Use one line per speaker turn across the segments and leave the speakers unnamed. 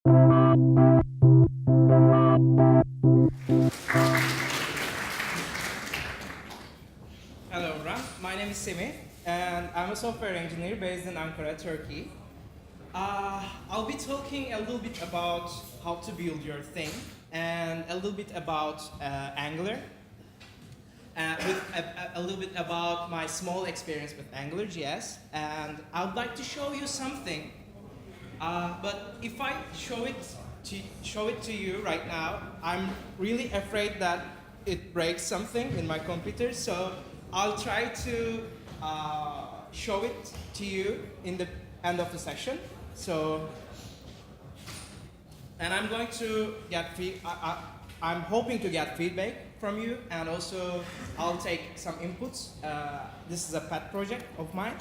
Hello everyone, my name is Semih, and I'm a software engineer based in Ankara, Turkey. I'll be talking a little bit about how to build your thing, and a little bit about Angular, with a little bit about my small experience with AngularJS, and I would like to show you something. But if I show it to you right now, I'm really afraid that it breaks something in my computer. So I'll try to show it to you in the end of the session. So, and I'm going to get I'm hoping to get feedback from you, and also I'll take some inputs. This is a pet project of mine.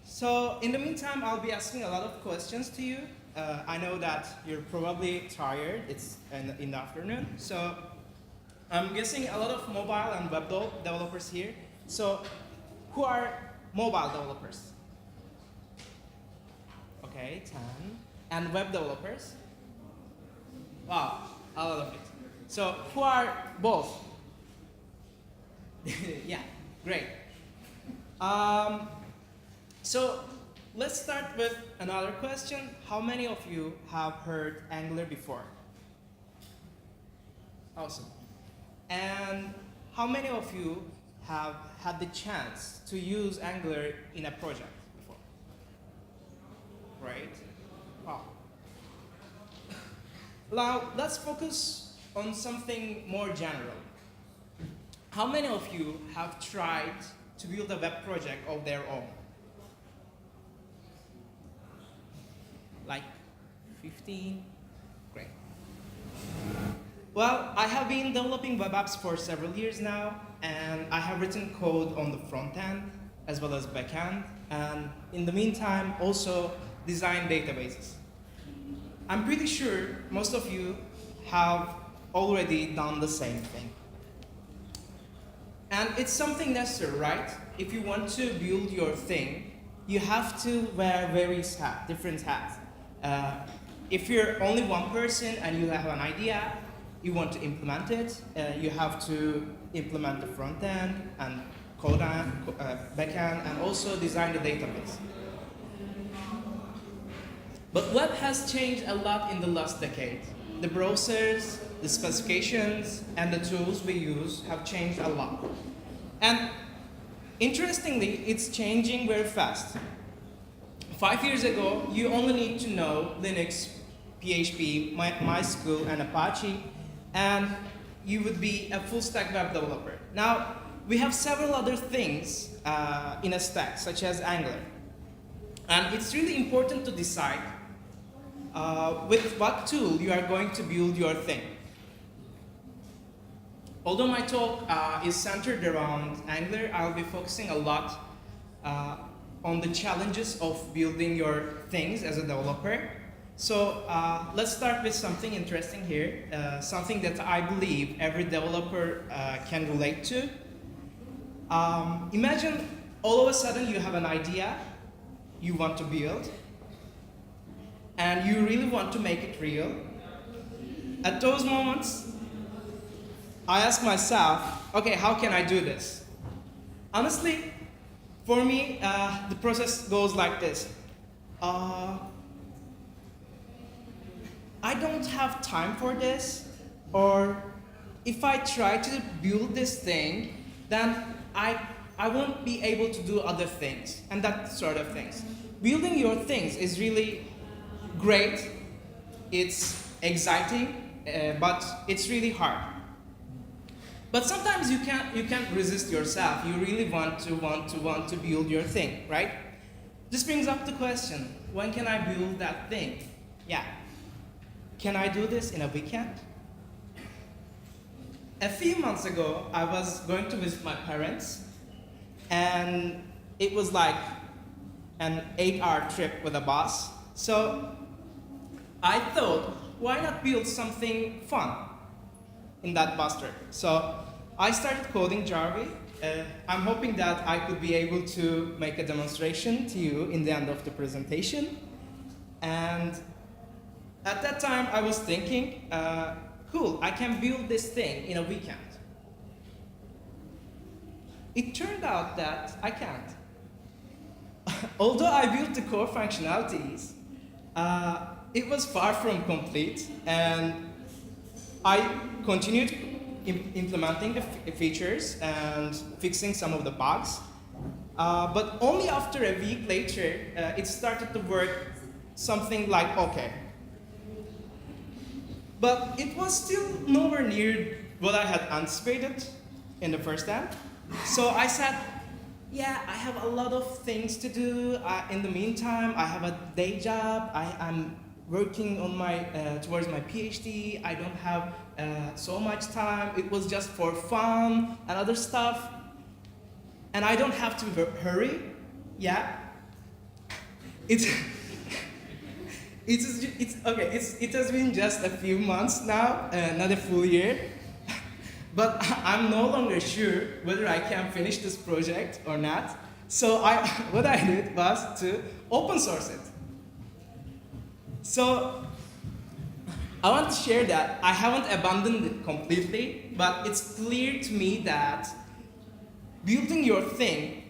So in the meantime, I'll be asking a lot of questions to you. I know that you're probably tired. It's in the afternoon. So I'm guessing a lot of mobile and web developers here. So who are mobile developers? Okay, 10. And web developers? Wow, a lot of it. So who are both? Yeah, great. So let's start with another question. How many of you have heard Angular before? Awesome. And how many of you have had the chance to use Angular in a project before? Right? Wow. Now let's focus on something more general. How many of you have tried to build a web project of their own? Like 15? Great. Well, I have been developing web apps for several years now, and I have written code on the front end as well as back end, and in the meantime also designed databases. I'm pretty sure most of you have already done the same thing. And it's something necessary, right? If you want to build your thing, you have to wear various hats, different hats. If you're only one person and you have an idea, you want to implement it, you have to implement the front end and code back end, and also design the database. But web has changed a lot in the last decade. The browsers, the specifications, and the tools we use have changed a lot. And interestingly, it's changing very fast. 5 years ago, you only need to know Linux, PHP, MySQL, and Apache, and you would be a full-stack web developer. Now, we have several other things in a stack, such as Angular. And it's really important to decide with what tool you are going to build your thing. Although my talk is centered around Angular, I'll be focusing a lot on the challenges of building your things as a developer. So let's start with something interesting here, something that I believe every developer can relate to. Imagine all of a sudden you have an idea you want to build, and you really want to make it real. At those moments, I ask myself, okay, how can I do this? Honestly, for me, the process goes like this. I don't have time for this, or if I try to build this thing, then I won't be able to do other things, and that sort of things. Building your things is really great, it's exciting, but it's really hard. But sometimes you can't resist yourself. You really want to build your thing, right? This brings up the question: when can I build that thing? Yeah. Can I do this in a weekend? A few months ago, I was going to visit my parents, and it was like an 8-hour trip with a bus. So I thought, why not build something fun in that bus trip? So I started coding Java. I'm hoping that I could be able to make a demonstration to you in the end of the presentation. And At that time, I was thinking, cool, I can build this thing in a weekend. It turned out that I can't. Although I built the core functionalities, it was far from complete, and I continued implementing the features and fixing some of the bugs. But only after a week later, it started to work something like okay. But it was still nowhere near what I had anticipated in the first time. So I said, yeah, I have a lot of things to do. In the meantime, I have a day job. I'm working on towards my PhD. I don't have so much time. It was just for fun and other stuff. And I don't have to hurry. Yeah. It's okay. It has been just a few months now, not a full year. But I'm no longer sure whether I can finish this project or not. So what I did was to open source it. So I want to share that I haven't abandoned it completely, but it's clear to me that building your thing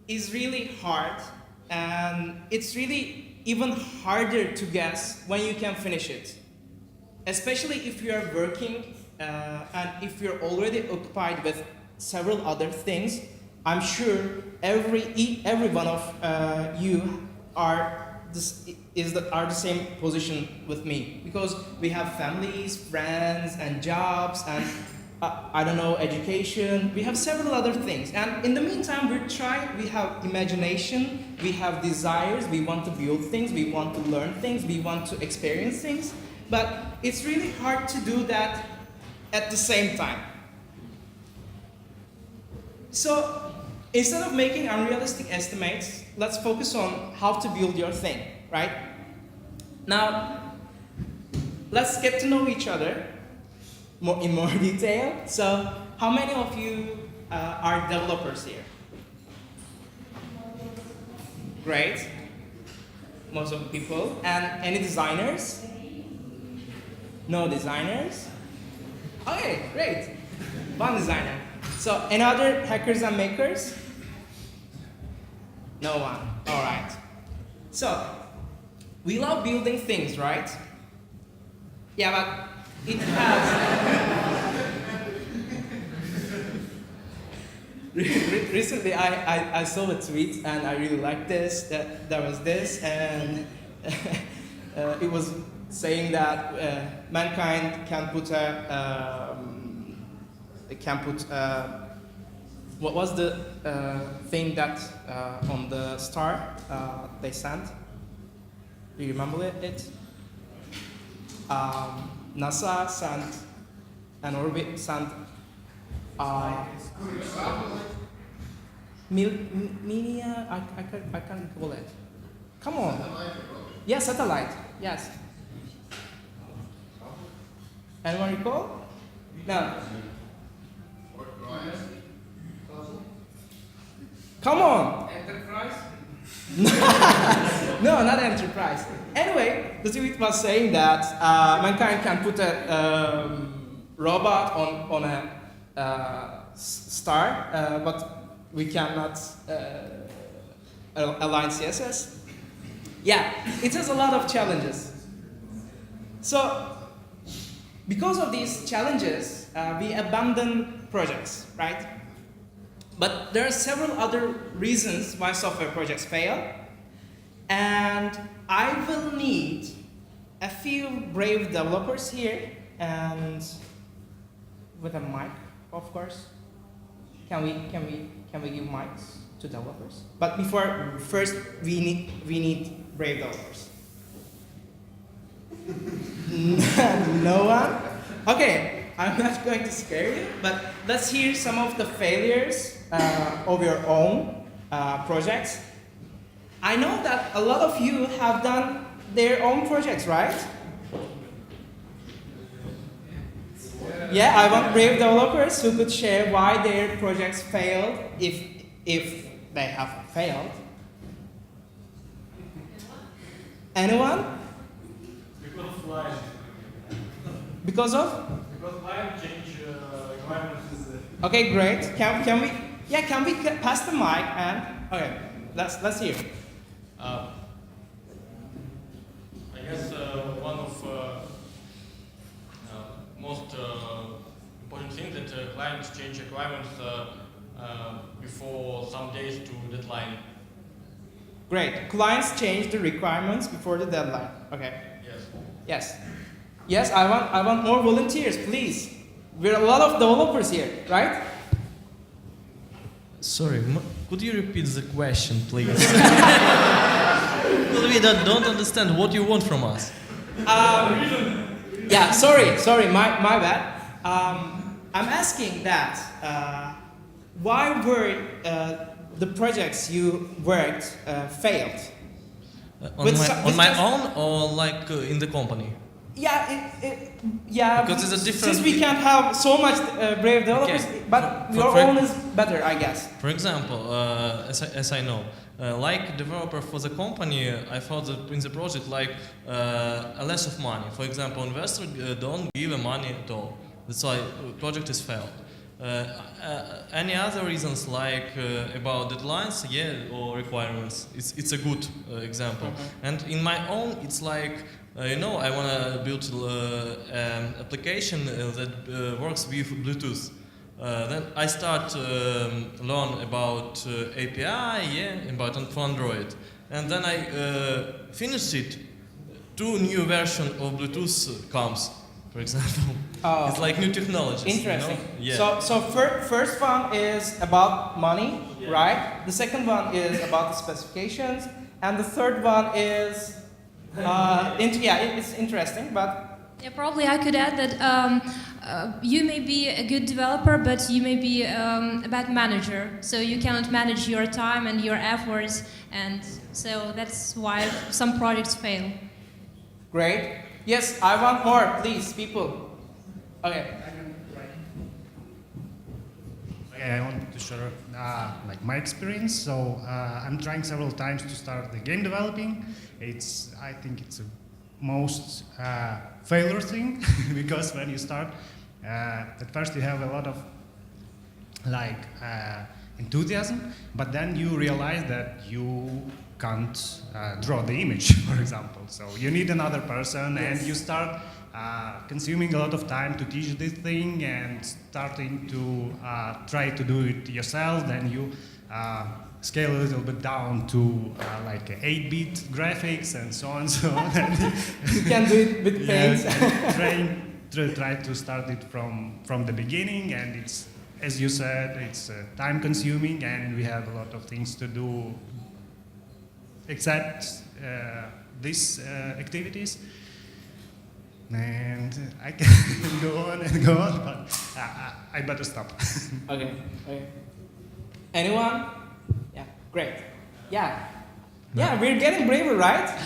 is really hard, and it's really even harder to guess when you can finish it. Especially if you are working and if you're already occupied with several other things. I'm sure every one of you are the same position with me, because we have families, friends, and jobs, and I don't know, education. We have several other things, and in the meantime, we have imagination, we have desires, we want to build things, we want to learn things, we want to experience things, but it's really hard to do that at the same time. So instead of making unrealistic estimates, let's focus on how to build your thing, right? Now, let's get to know each other in more detail. So, how many of you are developers here? Great. Most of the people. And any designers? No designers? Okay, great. One designer. So, any other hackers and makers? No one. All right. So, we love building things, right? Yeah, but it has. Recently, I saw a tweet and I really liked this. That there was this, and it was saying that mankind can put what was the thing that on the star they sent? Do you remember it? NASA sent an orbit, sent media, I can't recall it. Come on. Yes, satellite, yes. Anyone recall? No. Come on.
Enterprise?
No, not Enterprise. Anyway, the tweet was saying that mankind can put a robot on a star, but we cannot align CSS. Yeah, it has a lot of challenges. So, because of these challenges, we abandon projects, right? But there are several other reasons why software projects fail, and I will need a few brave developers here, and with a mic, of course. Can we give mics to developers? But first we need brave developers. No one? Okay, I'm not going to scare you, but let's hear some of the failures of your own projects. I know that a lot of you have done their own projects, right? Yeah, I want brave developers who could share why their projects failed, if they have failed. Anyone? Because of?
Because climate change requirements is.
Okay, great. Can we pass the mic and okay, let's hear.
I guess one of most important things that climate change requirements before some days to deadline.
Great. Clients change the requirements before the deadline. Okay.
Yes.
Yes. Yes. I want more volunteers, please. We're a lot of developers here, right?
Sorry, could you repeat the question, please? Well, we don't understand what you want from us.
Yeah, sorry, my bad. I'm asking that why were the projects you worked failed?
On my own or like in the company?
Yeah, yeah.
Because it's a different.
Since we can't have so much brave developers,
Okay.
but your own is better, I guess.
For example, as I know, like developer for the company, I thought that in the project like a less of money. For example, investor don't give money at all. That's why project is failed. Any other reasons like about deadlines, yeah, or requirements? It's a good example. And in my own, it's like. I want to build an application that works with Bluetooth. Then I start learn about API, yeah, about Android, and then I finish it. 2 new version of Bluetooth comes, for example.
Oh.
It's like new technologies.
Interesting.
Yeah.
So first one is about money, right? The second one is about the specifications, and the third one is. It's interesting, but
yeah, probably I could add that you may be a good developer, but you may be a bad manager. So you cannot manage your time and your efforts, and so that's why some projects fail.
great. Yes, I want more, please, people. Okay.
I want to share like my experience. So I'm trying several times to start the game developing. I think it's a most failure thing because when you start, at first you have a lot of like enthusiasm, but then you realize that you can't draw the image, for example. So you need another person, and you start consuming a lot of time to teach this thing and starting to try to do it yourself. Then you scale a little bit down to like 8-bit graphics and so on. So
You can do it with paints.
Try to start it from the beginning, and it's, as you said, it's time consuming, and we have a lot of things to do except these activities. And I can go on and go on, but I better stop.
Okay. Anyone? Yeah, great. Yeah, we're getting braver, right?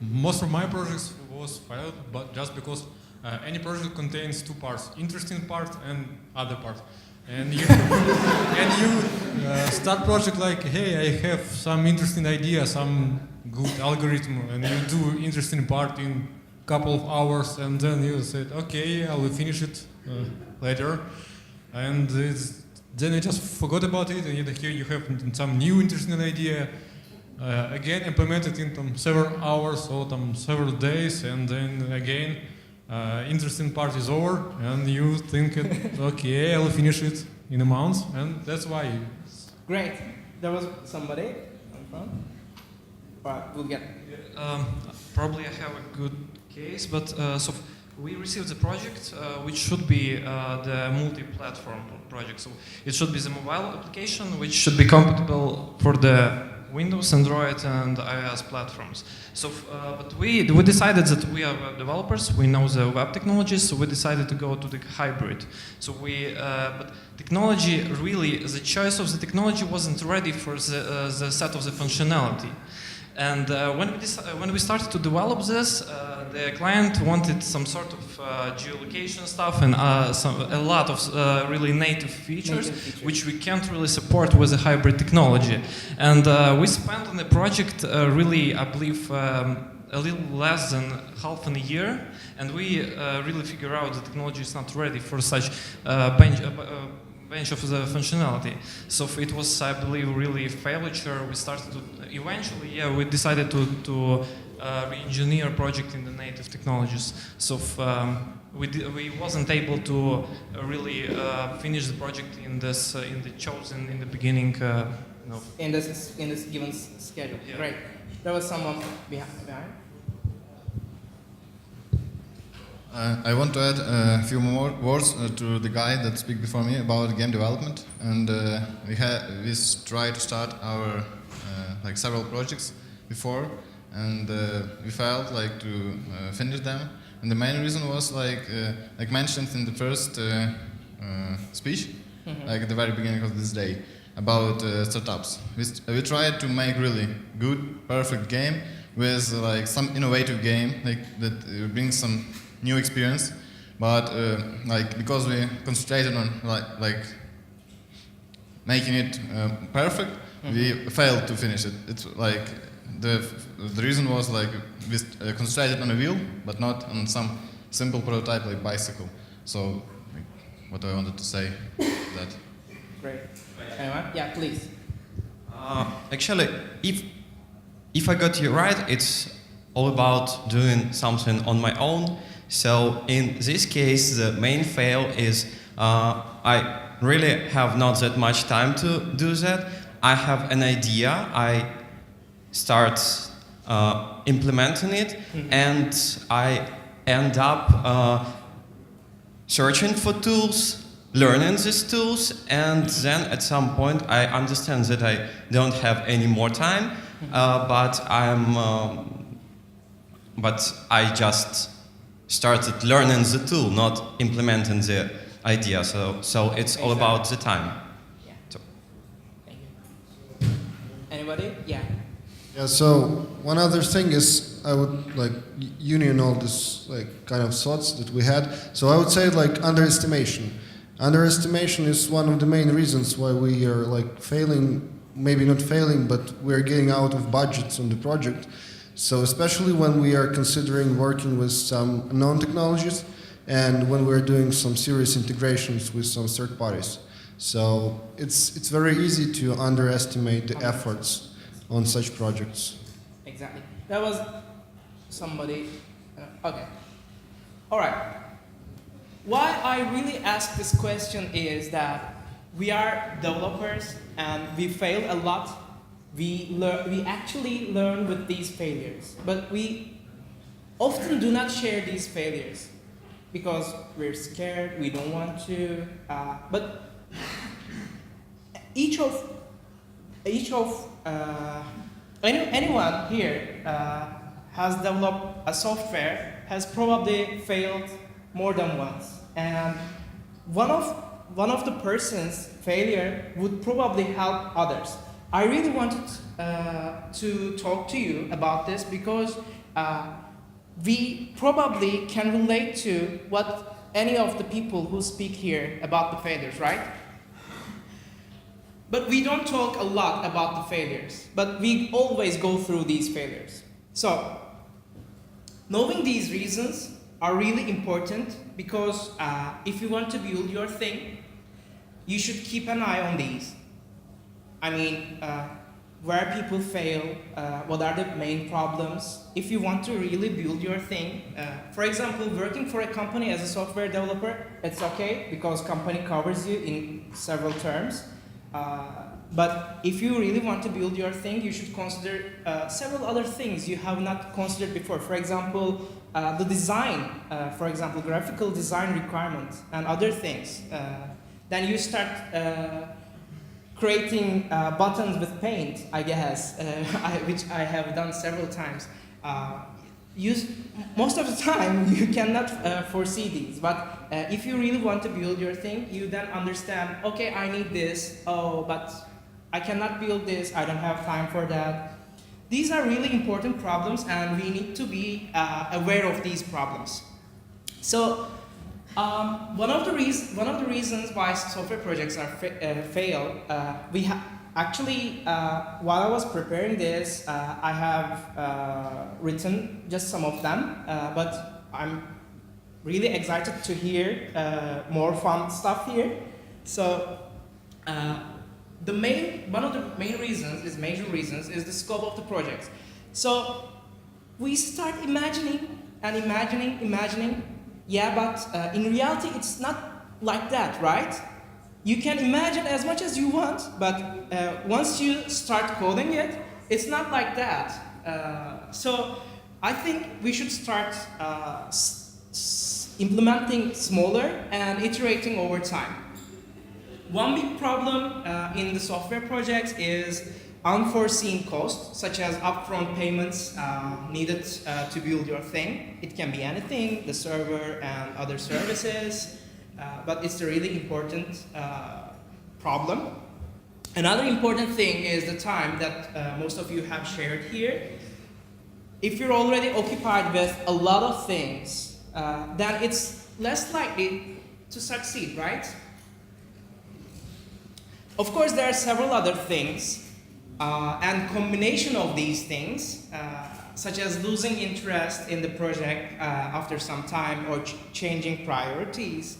Most of my projects was failed, but just because any project contains 2 parts: interesting part and other part. And you start project like, hey, I have some interesting idea, some good algorithm, and you do interesting part in couple of hours, and then you said, okay, I will finish it later, and then you just forgot about it, and here you have some new interesting idea, again implemented in several hours or several days, and then again interesting part is over, and you think, okay, I'll finish it in a month, and that's why.
Great. There was somebody in front. But we'll get.
Probably I have a good case, but so we received the project, which should be the multi-platform project. So it should be the mobile application, which should be compatible for the Windows, Android, and iOS platforms. So, but we decided that we are web developers. We know the web technologies, so we decided to go to the hybrid. So but technology really, the choice of the technology wasn't ready for the set of the functionality. And when we started to develop this, the client wanted some sort of geolocation stuff and a lot of really native features, which we can't really support with a hybrid technology. And we spent on the project really, I believe, a little less than half a year, and we really figure out the technology is not ready for such bench of the functionality. So it was, I believe, really a failure. We started to eventually, we decided to re-engineer project in the native technologies. So we wasn't able to really finish the project in the chosen in the beginning.
In this given schedule.
Yeah.
Great. There was someone behind.
I want to add a few more words to the guy that speak before me about game development, and we tried to start our like several projects before, and we failed like to finish them. And the main reason was like mentioned in the first speech, like at the very beginning of this day, about startups. We tried to make really good, perfect game with like some innovative game like that brings some new experience, but like because we concentrated on like making it perfect, we failed to finish it. It's like the reason was like we concentrated on a wheel, but not on some simple prototype like bicycle. So like, what I wanted to say that.
Great. Anyone? Yeah, please.
Actually, if I got you right, it's all about doing something on my own. So in this case, the main fail is I really have not that much time to do that. I have an idea, I start implementing it, and I end up searching for tools, learning these tools, and then at some point I understand that I don't have any more time, but I just started learning the tool, not implementing the idea. So it's all about the time.
Yeah.
So.
Thank you. Anybody? Yeah.
Yeah. So one other thing is I would like union all this like kind of thoughts that we had. So I would say like underestimation. Underestimation is one of the main reasons why we are like failing. Maybe not failing, but we're getting out of budgets on the project. So especially when we are considering working with some known technologies and when we're doing some serious integrations with some third parties. So it's very easy to underestimate the efforts on such projects.
Exactly. That was somebody. Okay. All right. Why I really ask this question is that we are developers and we fail a lot. We actually learn with these failures, but we often do not share these failures because we're scared, we don't want to. But anyone here has developed a software has probably failed more than once, and one of the person's failure would probably help others. I really wanted to talk to you about this because we probably can relate to what any of the people who speak here about the failures, right? But we don't talk a lot about the failures, but we always go through these failures. So, knowing these reasons are really important because if you want to build your thing, you should keep an eye on these. I mean, where people fail, what are the main problems. If you want to really build your thing, for example, working for a company as a software developer, it's okay because company covers you in several terms. But if you really want to build your thing, you should consider several other things you have not considered before. For example, the design, for example, graphical design requirements and other things. Then you start creating buttons with paint, I guess, which I have done several times. Most of the time, you cannot foresee these, but if you really want to build your thing, you then understand, okay, I need this, but I cannot build this, I don't have time for that. These are really important problems, and we need to be aware of these problems. So, one of the reasons why software projects are fail, Actually, while I was preparing this, I have written just some of them, but I'm really excited to hear more fun stuff here. So, one of the major reasons is the scope of the project. So, we start imagining and imagining. Yeah, but in reality, it's not like that, right? You can imagine as much as you want, but once you start coding it, it's not like that. So I think we should start implementing smaller and iterating over time. One big problem in the software projects is unforeseen costs, such as upfront payments needed to build your thing. It can be anything, the server and other services. But it's a really important problem. Another important thing is the time that most of you have shared here. If you're already occupied with a lot of things, then it's less likely to succeed, right? Of course, there are several other things, and combination of these things, such as losing interest in the project after some time or changing priorities.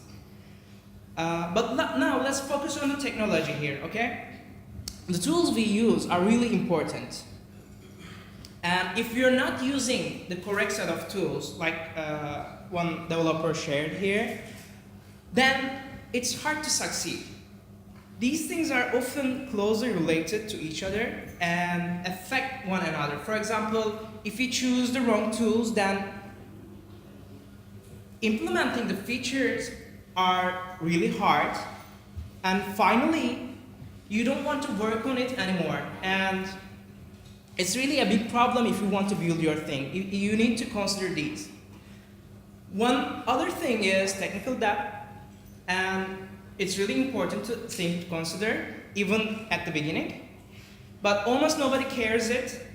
But now let's focus on the technology here, okay? The tools we use are really important. And if you're not using the correct set of tools, like one developer shared here, then it's hard to succeed. These things are often closely related to each other and affect one another. For example, if you choose the wrong tools, then implementing the features are really hard, and finally you don't want to work on it anymore, and it's really a big problem if you want to build your thing. You need to consider these. One other thing is technical debt, and it's really important to consider even at the beginning, but almost nobody cares it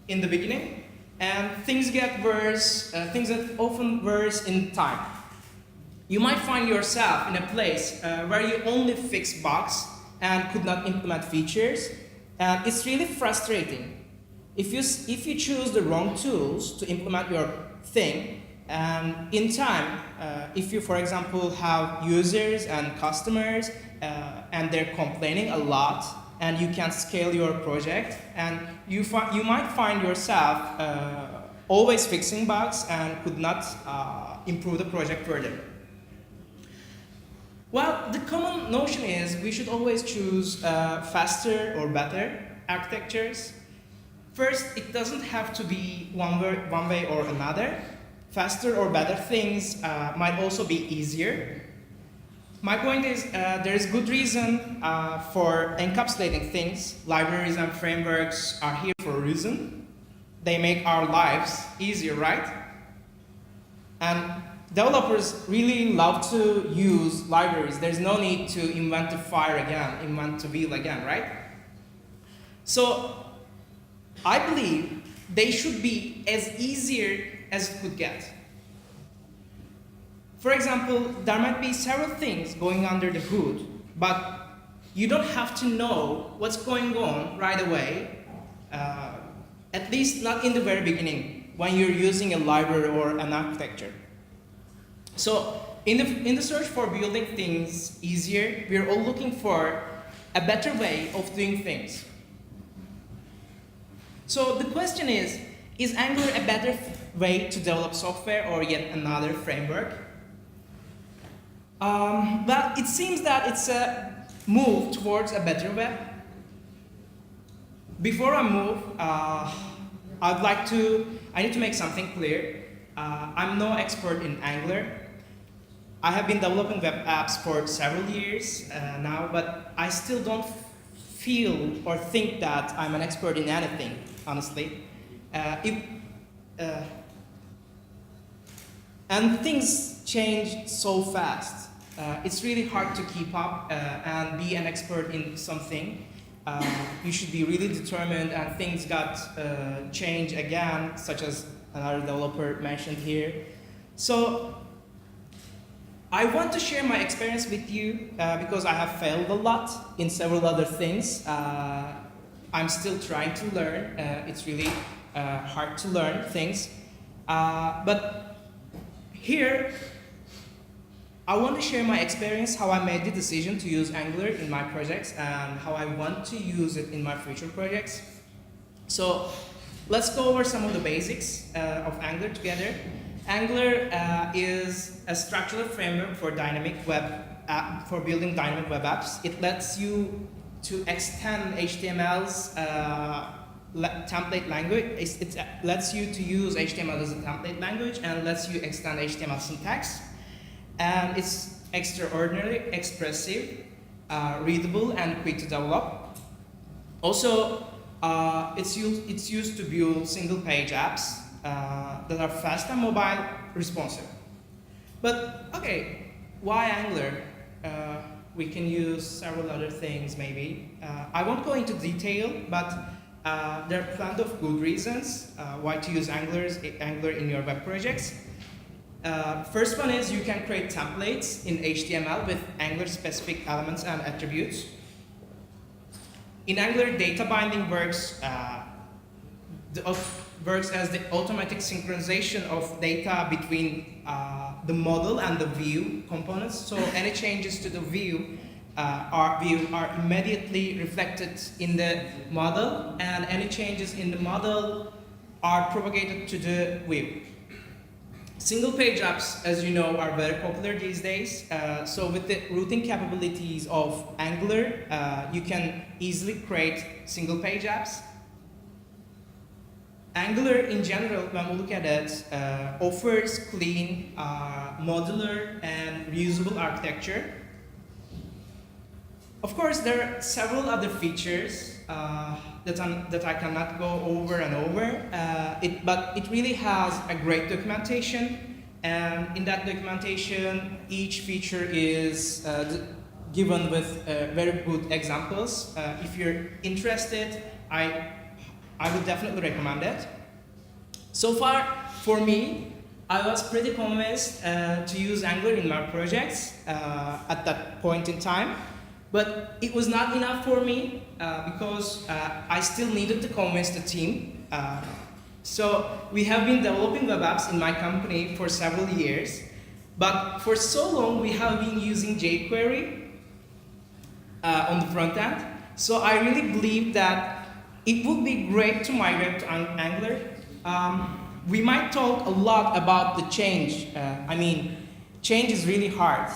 in the beginning, and things get worse, things get often worse in time. You might find yourself in a place where you only fix bugs and could not implement features, and it's really frustrating. If you choose the wrong tools to implement your thing, and in time, if you, for example, have users and customers and they're complaining a lot, and you can't scale your project, and you might find yourself always fixing bugs and could not improve the project further. Well, the common notion is we should always choose faster or better architectures. First, it doesn't have to be one way or another. Faster or better things might also be easier. My point is there is good reason for encapsulating things. Libraries and frameworks are here for a reason. They make our lives easier, right? And developers really love to use libraries. There's no need to invent the fire again, invent the wheel again, right? So I believe they should be as easier as it could get. For example, there might be several things going under the hood, but you don't have to know what's going on right away, at least not in the very beginning, when you're using a library or an architecture. So in the search for building things easier, we're all looking for a better way of doing things. So the question is Angular a better way to develop software or yet another framework? Well, it seems that it's a move towards a better way. Before I move, I need to make something clear. I'm no expert in Angular. I have been developing web apps for several years now, but I still don't feel or think that I'm an expert in anything, honestly. And things change so fast. It's really hard to keep up and be an expert in something. You should be really determined, and things got changed again, such as another developer mentioned here. So I want to share my experience with you because I have failed a lot in several other things. I'm still trying to learn. It's really hard to learn things. But here, I want to share my experience, how I made the decision to use Angular in my projects and how I want to use it in my future projects. So let's go over some of the basics of Angular together. Angular is a structural framework for for building dynamic web apps. It lets you to extend HTML's template language. It lets you to use HTML as a template language and lets you extend HTML syntax. And it's extraordinarily expressive, readable, and quick to develop. Also, it's used to build single-page apps that are fast and mobile responsive. But okay, why Angular? We can use several other things maybe. I won't go into detail, but there are plenty of good reasons why to use Angular in your web projects. First one is you can create templates in HTML with Angular specific elements and attributes. In Angular, data binding works as the automatic synchronization of data between the model and the view components. So any changes to the view are immediately reflected in the model, and any changes in the model are propagated to the view. Single-page apps, as you know, are very popular these days. So with the routing capabilities of Angular, you can easily create single-page apps. Angular, in general, when we look at it, offers clean, modular, and reusable architecture. Of course, there are several other features that I cannot go over and over, but it really has a great documentation, and in that documentation, each feature is given with very good examples. If you're interested, I would definitely recommend it. So far, for me, I was pretty convinced to use Angular in my projects at that point in time. But it was not enough for me because I still needed to convince the team. So we have been developing web apps in my company for several years. But for so long, we have been using jQuery on the front end. So I really believe that it would be great to migrate to Angular. We might talk a lot about the change. Change is really hard.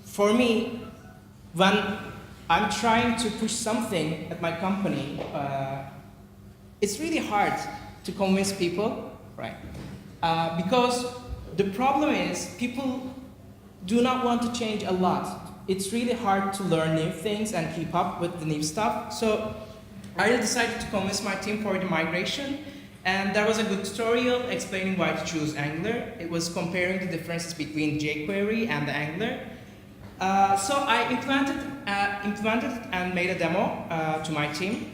For me, when I'm trying to push something at my company, it's really hard to convince people, right? Because the problem is people do not want to change a lot. It's really hard to learn new things and keep up with the new stuff. So I decided to convince my team for the migration, and there was a good tutorial explaining why to choose Angular. It was comparing the differences between jQuery and the Angular. So I implemented it and made a demo to my team.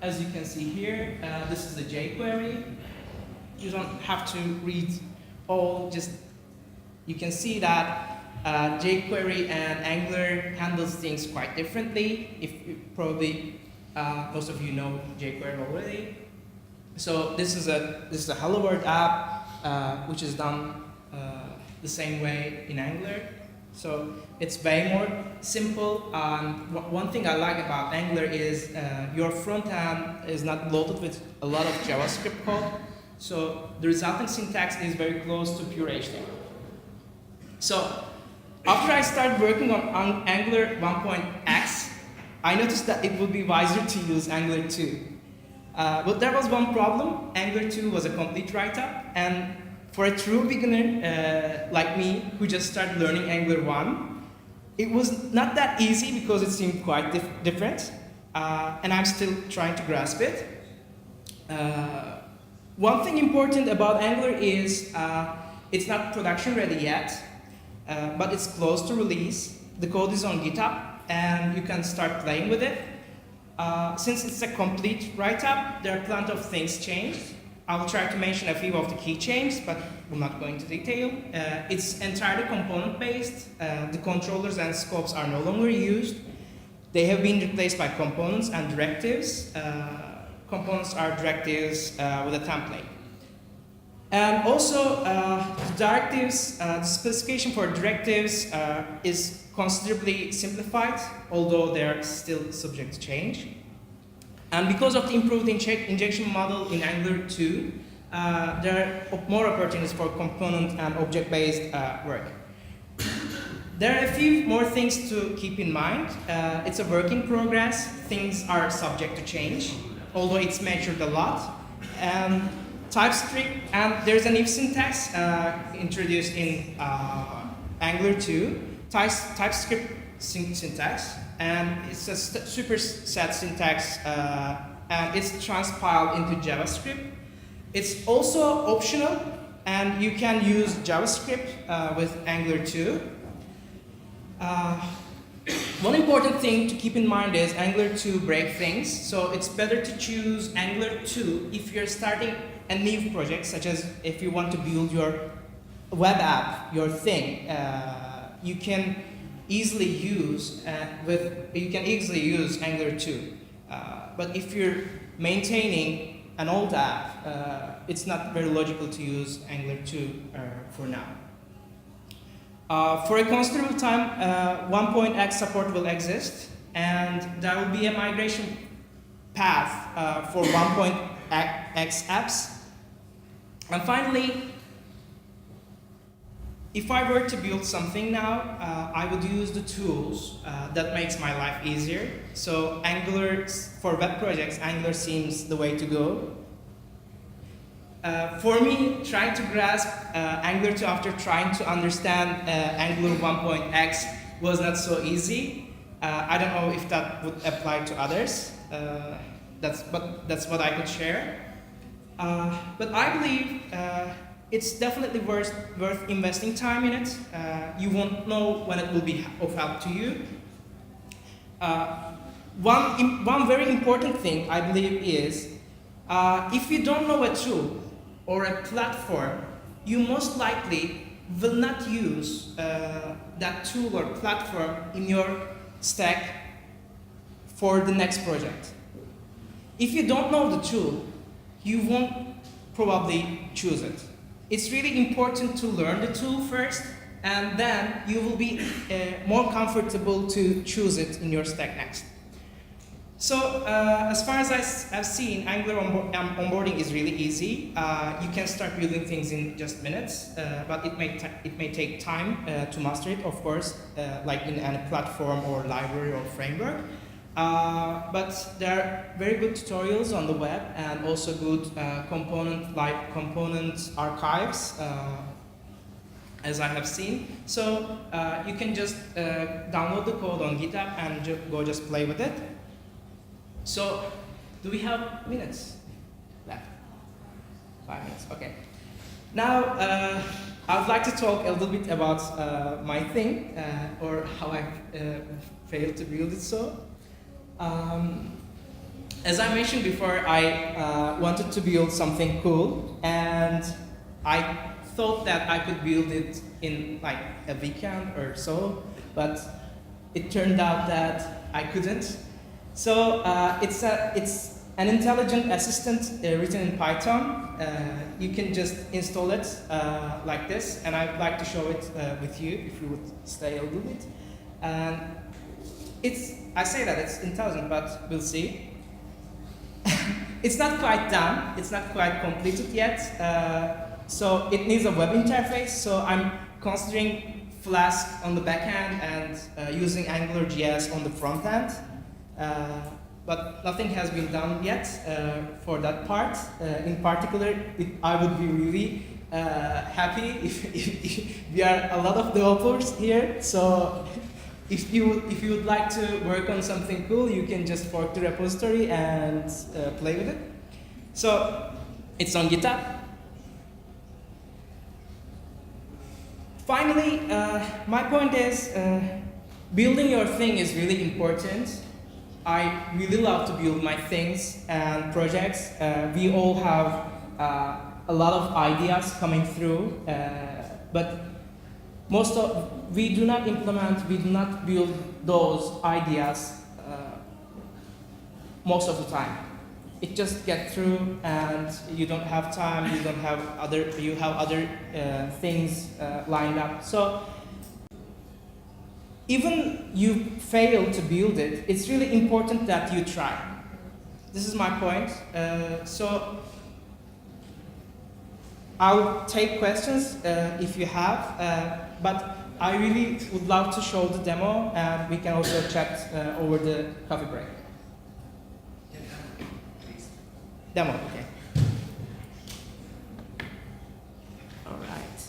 As you can see here, this is the jQuery. You don't have to read all, you can see that jQuery and Angular handles things quite differently. Probably most of you know jQuery already. So this is a Hello World app which is done the same way in Angular. So it's way more simple. One thing I like about Angular is your front end is not loaded with a lot of JavaScript code. So the resulting syntax is very close to pure HTML. So after I started working on Angular 1.x, I noticed that it would be wiser to use Angular 2. But there was one problem. Angular 2 was a complete write-up, and for a true beginner like me, who just started learning Angular 1, it was not that easy because it seemed quite different, and I'm still trying to grasp it. One thing important about Angular is it's not production ready yet, but it's close to release. The code is on GitHub, and you can start playing with it. Since it's a complete write-up, there are plenty of things changed. I'll try to mention a few of the key changes, but will not go into detail. It's entirely component-based. The controllers and scopes are no longer used. They have been replaced by components and directives. Components are directives with a template. And also, the directives, the specification for directives is considerably simplified, although they are still subject to change. And because of the improved injection model in Angular 2, there are more opportunities for component and object-based work. There are a few more things to keep in mind. It's a work in progress. Things are subject to change, although it's matured a lot. And TypeScript, and there's an if syntax introduced in Angular 2, TypeScript syntax, and it's a superset syntax, and it's transpiled into JavaScript. It's also optional, and you can use JavaScript with Angular 2. One important thing to keep in mind is Angular 2 breaks things, so it's better to choose Angular 2 if you're starting a new project, such as if you want to build your web app, your thing. You can easily use Angular 2. But if you're maintaining an old app, it's not very logical to use Angular 2 for now. For a considerable time, 1.x support will exist, and there will be a migration path for 1.x apps. And finally, if I were to build something now, I would use the tools that makes my life easier. So Angular, for web projects, Angular seems the way to go. For me, trying to grasp Angular 2 after trying to understand Angular 1.x was not so easy. I don't know if that would apply to others. That's what I could share. But I believe it's definitely worth investing time in it. You won't know when it will be of help to you. One very important thing I believe is if you don't know a tool or a platform, you most likely will not use that tool or platform in your stack for the next project. If you don't know the tool, you won't probably choose it. It's really important to learn the tool first, and then you will be more comfortable to choose it in your stack next. So as far as I've seen, Angular onboarding is really easy. You can start building things in just minutes, but it may take time to master it, of course, like in any platform or library or framework. But there are very good tutorials on the web and also good component archives, as I have seen. So you can just download the code on GitHub and just play with it. So, do we have minutes left? 5 minutes, okay. Now, I would like to talk a little bit about my thing, or how I failed to build it so. As I mentioned before, I wanted to build something cool, and I thought that I could build it in like a weekend or so, but it turned out that I couldn't. So it's an intelligent assistant written in Python. You can just install it like this, and I'd like to show it with you if you would stay a little bit. And I say that it's intelligent, but we'll see. It's not quite done. It's not quite completed yet. So it needs a web interface. So I'm considering Flask on the back end and using AngularJS on the front end. But nothing has been done yet for that part. In particular, I would be really happy if we are a lot of developers here. So if you would like to work on something cool, you can just fork the repository and play with it. So it's on GitHub. Finally, my point is building your thing is really important. I really love to build my things and projects. We all have a lot of ideas coming through, but we do not implement, we do not build those ideas most of the time. It just gets through, and you don't have time. You have other things lined up. So even you fail to build it, it's really important that you try. This is my point. So I'll take questions if you have, but I really would love to show the demo, and we can also chat over the coffee break. Demo, okay. All right.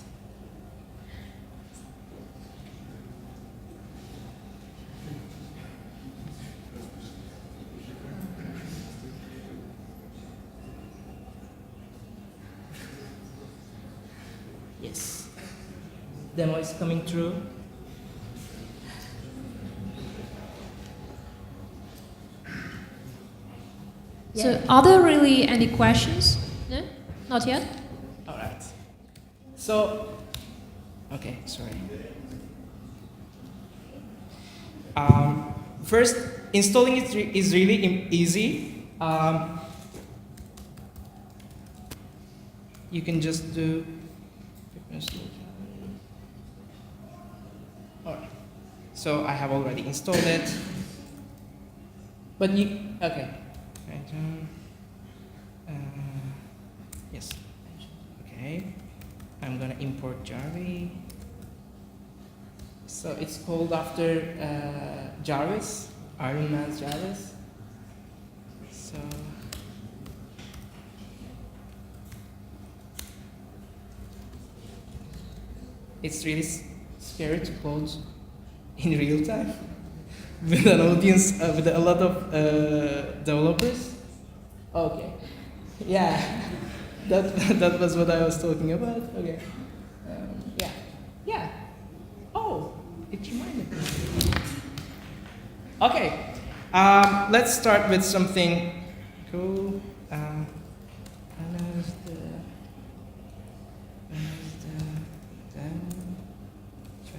Yes. Demo is coming through.
So, are there really any questions? No? Not yet?
All right. So, okay, sorry. First, installing it is really easy. You can just do. All right. So I have already installed it. But okay. Yes. Okay. I'm gonna import Jarvis. So it's called after Jarvis, Iron Man's Jarvis. So it's really scary to code in real time with an audience, with a lot of developers. Okay, yeah, that was what I was talking about. Okay, yeah. Oh, it reminded me. Okay, let's start with something cool.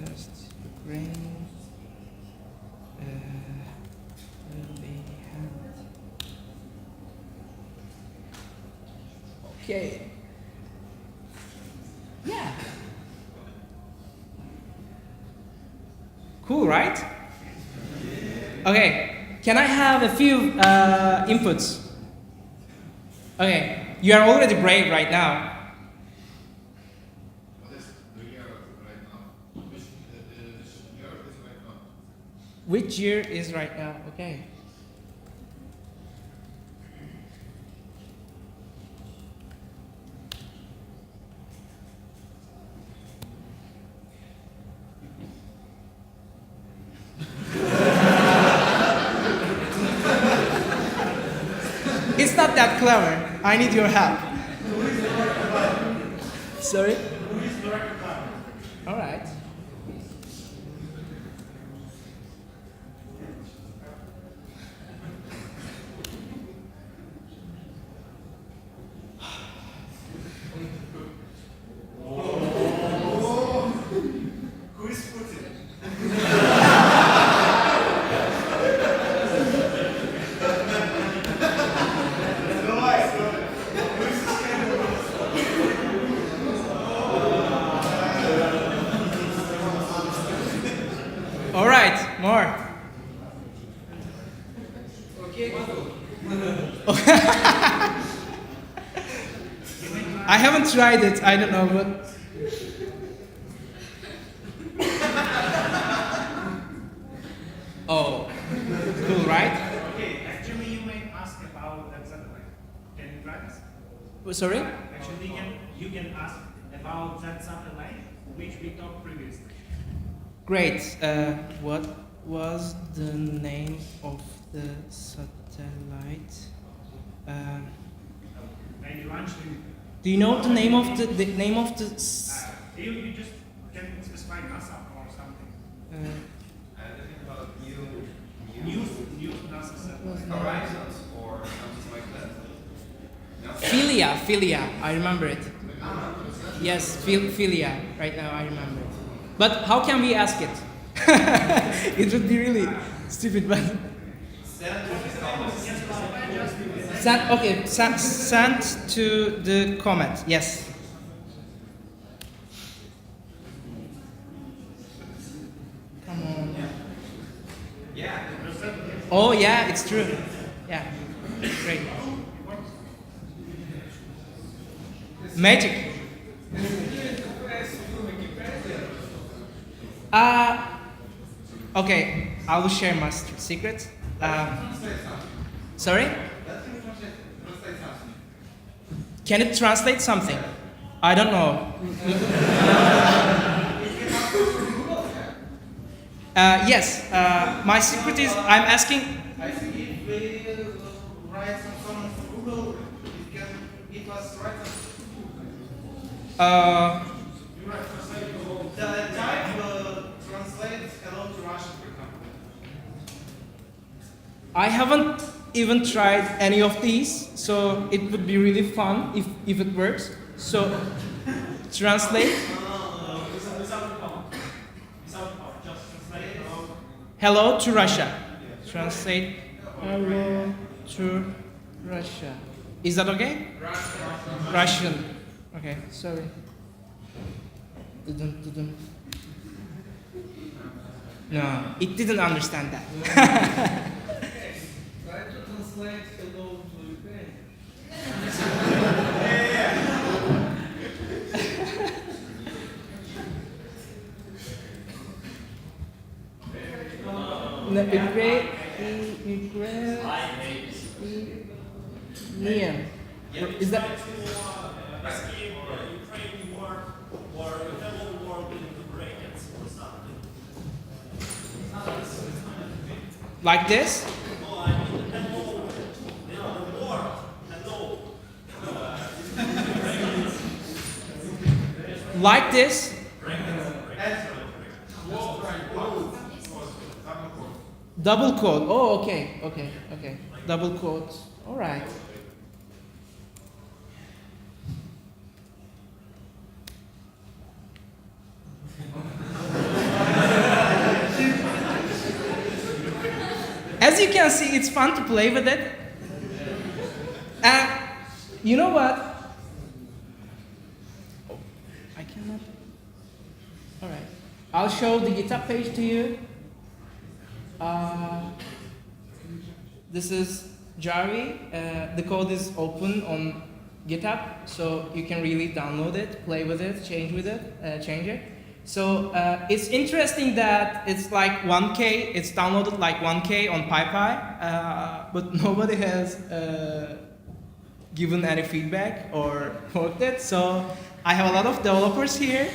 Just Ukraine. Okay. Yeah. Cool, right? Okay. Can I have a few inputs? Okay. You are already brave right now.
What is the year right now? Which year is right now?
Which year is right now? Okay. It's not that clever. I need your help. Sorry? All right. All right, more. I haven't tried it. I don't know, but oh, cool, right?
Okay, actually you may ask about that satellite. Can you try this?
Sorry?
Actually, you can ask about that satellite which we talked previously.
Great. What was the name of the satellite?
Maybe launching.
Do you know the name of the name of the?
You just can specify NASA or something.
About
News NASA satellite.
Horizons or something like that.
Philia, I remember it. Yes, philia, right now I remember it. But how can we ask it? It would be really stupid, but... Send to the comment, yes. Come on. Oh yeah, it's true. Yeah, great. Magic. Okay, I will share my secret. Sorry? Can it translate something? I don't know. Yes, my secret is I'm asking.
I think if we write some comment for Google, it can give us right the type translates hello to Russian, for example.
I haven't even tried any of these, so it would be really fun if it works. So translate. Hello to Russia. Translate hello to Russia. Is that okay? Russian. Okay, sorry. No, it didn't understand that.
Try to translate hello to Ukraine.
No, Ukrainian. Is that? Like this? Like this? Double quote. Oh, okay. Double quote. All right. As you can see, it's fun to play with it. And you know what? Oh, I cannot. All right. I'll show the GitHub page to you. This is Jarvi. The code is open on GitHub, so you can really download it, play with it, change it. So it's interesting that it's like 1K, it's downloaded like 1K on PyPy, but nobody has given any feedback or worked it. So I have a lot of developers here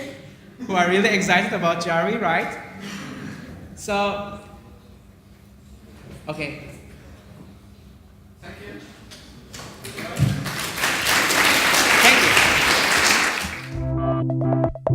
who are really excited about Jarvi, right? So, okay.
Thank you.
Thank you.